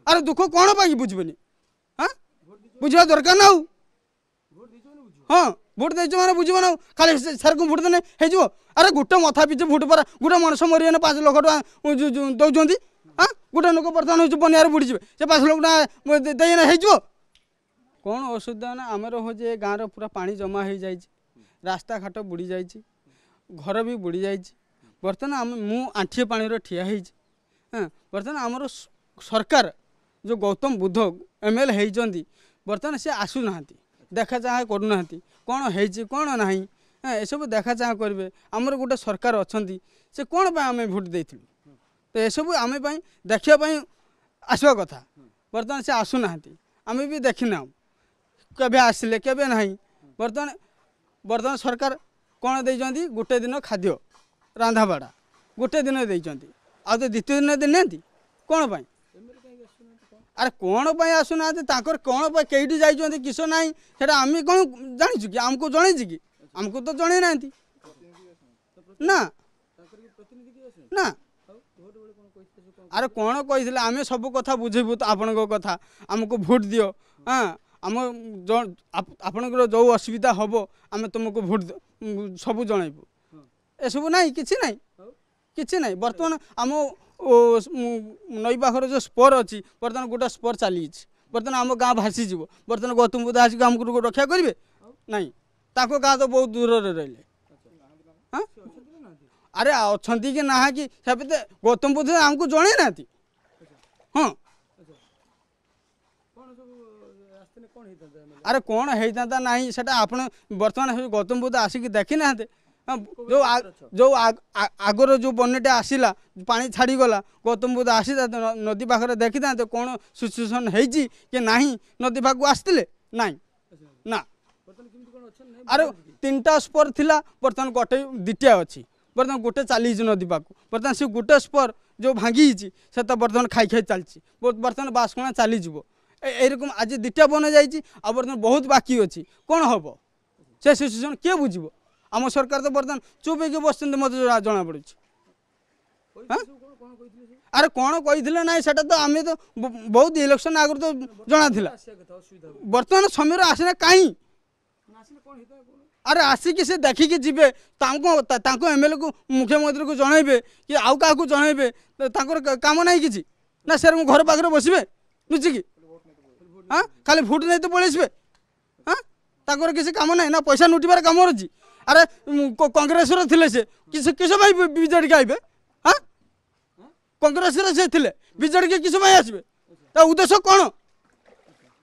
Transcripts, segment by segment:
अरे दुख कौन पाई बुझबेनि हाँ बुझा दरकार ना हाँ भोट दे मैंने बुझे ना खाली सर को भोट देने हो अरे गोटे मथा पिछे भोट परा गोटे मनुष्य मरीने 5 लाख टका दौरान हाँ गोटे लोक बर्तमान हो बनियार बुड़ीजे से 5 लाख टका देना हो कौन असुविधा ना आमर हो गाँव पूरा पानी जमा हो जाए रास्ता घाट बुड़ी जाए घर भी बुड़ी जाए बर्तमान मु आंठिए पानी ठिया हाँ बर्तमान आमर सरकार जो गौतम बुद्ध एमएलए होती बर्तमान से आसुना देखा चाह करना कौन हो कौन ना ये सब देखा चाह करेंगे आमर गोटे सरकार अच्छा से कौन पर आम भोट देलु तो ये सब आम देखापी आसवा कथा बर्तमान से आसुना आम भी देखना केबे आसिले केबे ना बर्तमान बर्तमान सरकार कौन देती गोटे दिन खाद्य रांधाबाड़ा गोटे दिन देती आ तो द्वितीय दिन देना कौन पाई अरे कौन पाई आसुना कौन कईटी जाइए किस ना सेटा आम कौन जाचु कि आमको जन कि आमको तो जन ना ना अरे कौन कही आम सब कथा बुझेबू तो आपण कथा आमको भोट दियो हाँ आम आपणकर जो असुविधा हम आम तुमको भोट सब जनइबू एसबू ना कि ना बर्तमान आम नई पाखर जो स्पर अच्छी बर्तमान गोटे स्पर चली बर्तमान आम गाँ भासीज बर्तमान गौतम बुद्ध आसिक आमको रक्षा करेंगे ना ताको गाँ तो बहुत दूर रही हाँ अरे अच्छा कि ना कि गौतम बुद्ध आमको जन ना हाँ अरे कौन होता ना सेटा आप बर्तमान गौतम बुद्ध आसिक देखी ना जो आगर जो बन्यटे आसला पानी छाड़ीगला गौतम बुद्ध आसी नदी पाखे देखी था कौन सिचुएसन कि ना नदी पाक आसते ना ना अरे 3टा स्पर थिला बर्तमान गोटे 2टा अच्छी बर्तमान गोटे चली नदी पाक बर्तमान से गोटे स्पर जो भांगी से तो बर्तमान खाई खाई चलती बर्तमान बासकोणा चलीज एरकम आज 2टा बन जाइए आ बर्तमान बहुत बाकी अच्छी कौन हम से सिचुएसन किए बुझे आम सरकार तो बर्तमान चुप होगी बस मत जना पड़ी अरे कौन कही ना सेटा तो आम तो बहुत इलेक्शन आगर तो जना बर्तमान समय आसना कहीं अरे आसिक से देखिकी जी एमएलए को मुख्यमंत्री को जनइबे कि आउ क्या जनइबे काम ना कि ना सर घर पाखे बसबे लुचिकी हाँ खाली भोट नहीं तो पलैसबे हाँ ताकर किसी काम ना ना पैसा लुटिबार काम अच्छी अरे कांग्रेस थे से किस भाई बीजेडी के आइबे हाँ कांग्रेस से थे बीजेडी के किस भाई आसबे उद्देश्य कौन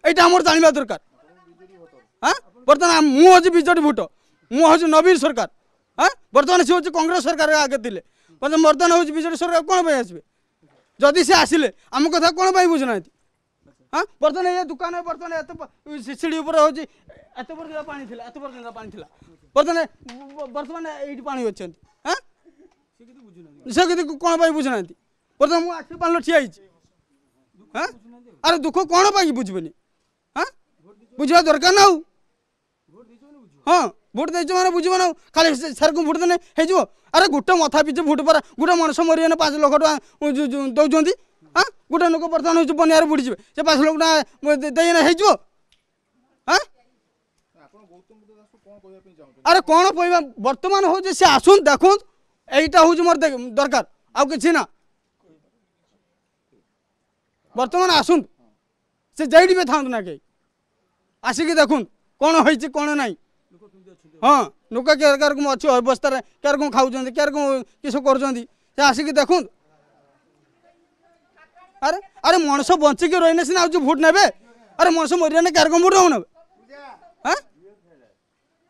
यहाँ आम जानवा दरकार हाँ बर्तमान मुझे बीजेडी भोट मुझे नवीन सरकार हाँ बर्तमान सी हूँ कांग्रेस सरकार आगे थे बर्तमान हूँ बीजेडी सरकार कौन पर आसबे जदि से आसिले आम कथा कौन पर बुझुना हाँ बर्तमान ये दुकान बर्तमान एत सीढ़ी ऊपर हूँ एत पर्यटन पानी थी एत पर्यटन पानी थी बर्तमान बर्तमान ये पानी अच्छे हाँ से कौन पर बुझुना बर्तमान मुझे आखि पाल ठिया हाँ अरे दुख कौन पाई बुझबेनि हाँ बुझा दरकार ना हाँ भोट दे मैंने बुझे ना खाली सर को भोट देने हो अरे गोटे मथा पिछे भोट परा गोटे मनुष्य मरीने 5 लाख टका दौरान हाँ गोटे लोक बर्तमान हो बनियार बुड़ीजे से 5 लाख टका देना हो हाँ अरे कौन कहवा बर्तमान हूँ सी आसुन देखुन यहीटा हूँ मोर दरकार आउ कि ना बर्तमान आसुन से जैडी में था ना कहीं आसिक देखुन कौन हो कौन ना हाँ लोक क्या अच्छी अवस्था क्या खाऊ क्या किस कर आसिक देखुन अरे अरे मनुष्य बंचिक रही सीना भोट ने अरे मनुष्य मरीने क्या भोट हो